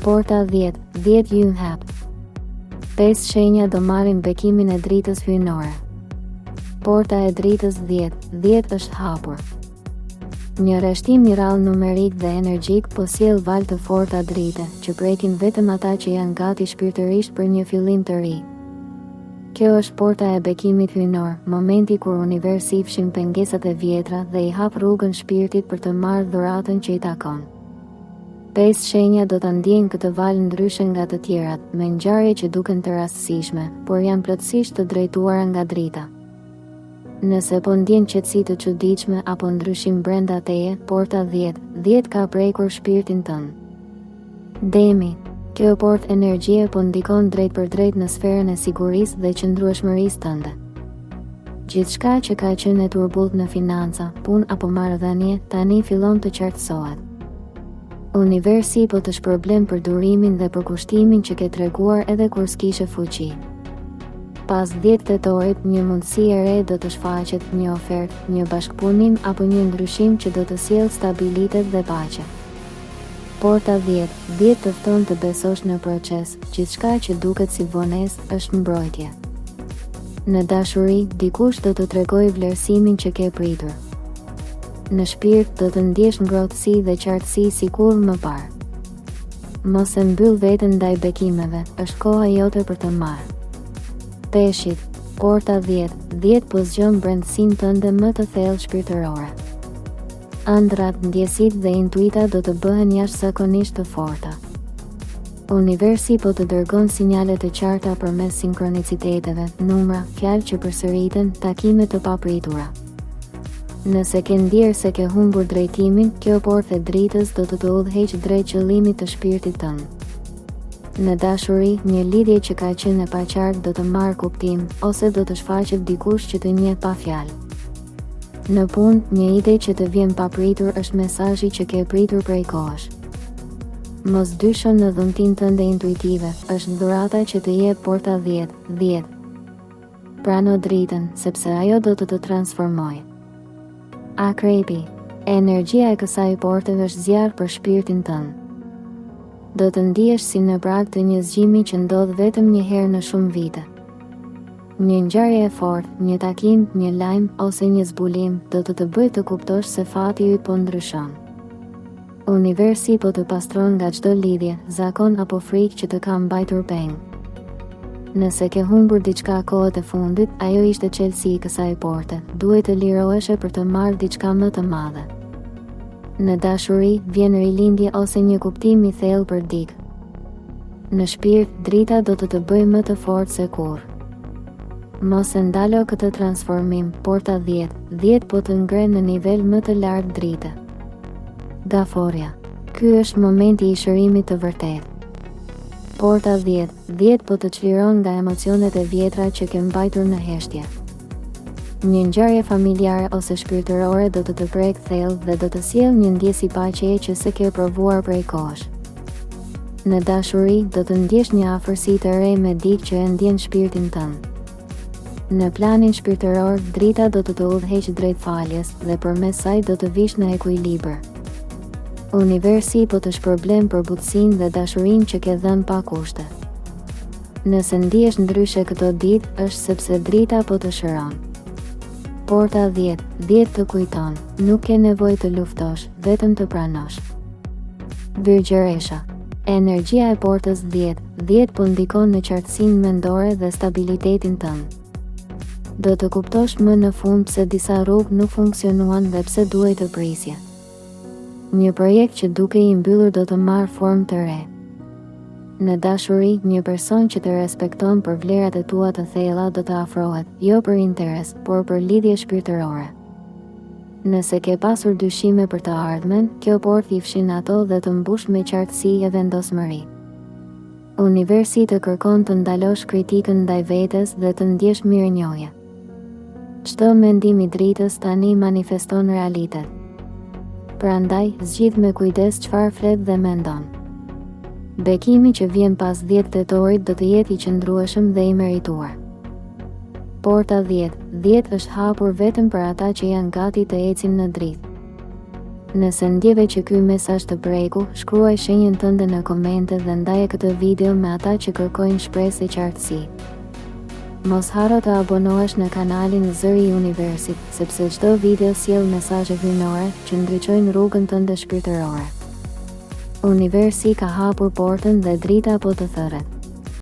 Porta 10, 10 ju hap. 5 shenja do marrin bekimin e dritës hyjnore. Porta e dritës 10, 10 është hapur. Një rreshtim mirall numerik dhe energjik po sjell valë të forta drite, që prekin vetëm ata që janë gati shpirtërisht për një fillim të ri. Kjo është porta e bekimit hyjnor, momenti kur universi fshin pengesat e vjetra dhe i hap rrugën shpirtit për të marrë dhuratën që i takon. 5 shenja do ta ndjejnë këtë valë ndryshe nga të tjerat, me ngjarje që duken të rastësishme, por janë plotësisht të drejtuara nga drita. Nëse po ndjen qetësi të çuditshme apo ndryshim brenda teje, porta 10, 10 ka prekur shpirtin tënd. Demi, kjo portë energjie po ndikon drejt për drejt në sferën e sigurisë dhe qëndrueshmërisë tënde. Gjithçka që ka qenë e turbullt në financa, punë apo marrëdhënie, tani fillon të qartësohet. Universi po të shpërblen për durimin dhe për kushtimin që ke treguar edhe kur s'kishe fuqi. Pas 10 tetorit, një mundësi e re do të shfaqet, një ofertë, një bashkëpunim apo një ndryshim që do të sjellë stabilitet dhe paqe. Porta 10, 10 të fton të besosh në proces, gjithçka që duket si vonesë është mbrojtje. Në dashuri, dikush do të tregojë vlerësimin që ke pritur. Në shpirt do të ndjesh ngrohtësi dhe qartësi sikur më parë. Mos e mbyll veten ndaj bekimeve, është koha jote për të marrë. Peshit, porta 10, 10 po zgjon brendësinë tënde më të thellë shpirtërore. Ëndrat, ndjesitë dhe intuita do të bëhen jashtëzakonisht të forta. Universi po të dërgon sinjale të qarta përmes sinkroniciteteve, numra, fjalë që përsëriten, takime të papritura. Nëse ke ndjerë se ke humbur drejtimin, kjo portë e dritës do të udhëheqë drejt qëllimit të shpirtit tënd. Në dashuri, një lidhje që ka qenë e paqartë do të marrë kuptim, ose do të shfaqet dikush që të njeh pa fjalë. Në punë, një ide që të vjen papritur është mesazhi që ke pritur prej kohësh. Mos dysho në dhuntin tënde intuitive, është dhurata që të jep porta 10, 10. Prano dritën, sepse ajo do të transformojë. Akrepi, energjia e kësaj porte është zjarr për shpirtin tënd. Do të ndihesh si në prag të një zgjimi që ndodh vetëm një herë në shumë vite. Një ngjarje e fortë, një takim, një lajm ose një zbulim do të bëjë të kuptosh se fati yt po ndryshon. Universi po të pastron nga çdo lidhje, zakon apo frikë që të ka mbajtur peng. Nëse ke humbur diçka kohët e fundit, ajo ishte çelësi i kësaj porte. Duhet të liroheshe për të marrë diçka më të madhe. Në dashuri, vjen rilindje ose një kuptim i thellë për dikë. Në shpirt, drita do të bëjë më të fortë se kurrë. Mos e ndalo këtë transformim, porta 10, 10 po të ngre në nivel më të lartë drite. Gaforja. Ky është momenti i shërimit të vërtetë. Porta 10, 10 po të çliron nga emocionet e vjetra që ke mbajtur në heshtje. Një ngjarje familjare ose shpirtërore do të prek thellë dhe do të sjellë një ndjesë paqeje që s'e ke provuar prej kohësh. Në dashuri, do të ndjesh një afërsi të re me dikë që e ndjen shpirtin tënd. Në planin shpirtëror, drita do të udhëheqë drejt faljes dhe përmes saj do të vish në ekuilibër. Universi po të shpërblen për butësinë dhe dashurinë që ke dhënë pa kushte. Nëse ndihesh ndryshe këto ditë, është sepse drita po të shëron. Porta 10, 10 të kujton, nuk ke nevojë të luftosh, vetëm të pranosh. Virgjëresha. Energjia e portës 10, 10 po ndikon në qartësinë mendore dhe stabilitetin tënd. Do të kuptosh më në fund pse disa rrugë nuk funksionuan dhe pse duhet të prisje. Një projekt që duke i mbyllur do të marrë formë të re. Në dashuri, një person që të respekton për vlerat e tua të thella do të afrohet, jo për interes, por për lidhje shpirtërore. Nëse ke pasur dyshime për të ardhmen, kjo portë i fshin ato dhe të mbush me qartësi e vendosmëri. Universi të kërkon të ndalosh kritikën ndaj vetes dhe të ndjesh mirënjohje. Çdo mendim i dritës tani manifeston realitet. Prandaj, zgjidh me kujdes çfarë flet dhe mendon. Bekimi që vjen pas 10 tetorit do të jetë i qëndrueshëm dhe i merituar. Porta 10, 10 është hapur vetëm për ata që janë gati të ecin në dritë. Nëse ndjeve që ky mesazh të preku, shkruaj shenjën tënde në komente dhe ndaje këtë video me ata që kërkojnë shpresë e qartësi. Mos haro të abonohesh në kanalin Zëri i Universit, sepse çdo video sjell mesazhe hyjnore që ndriçojnë rrugën tënde shpirtërore. Universi ka hapur portën dhe drita po të thërret.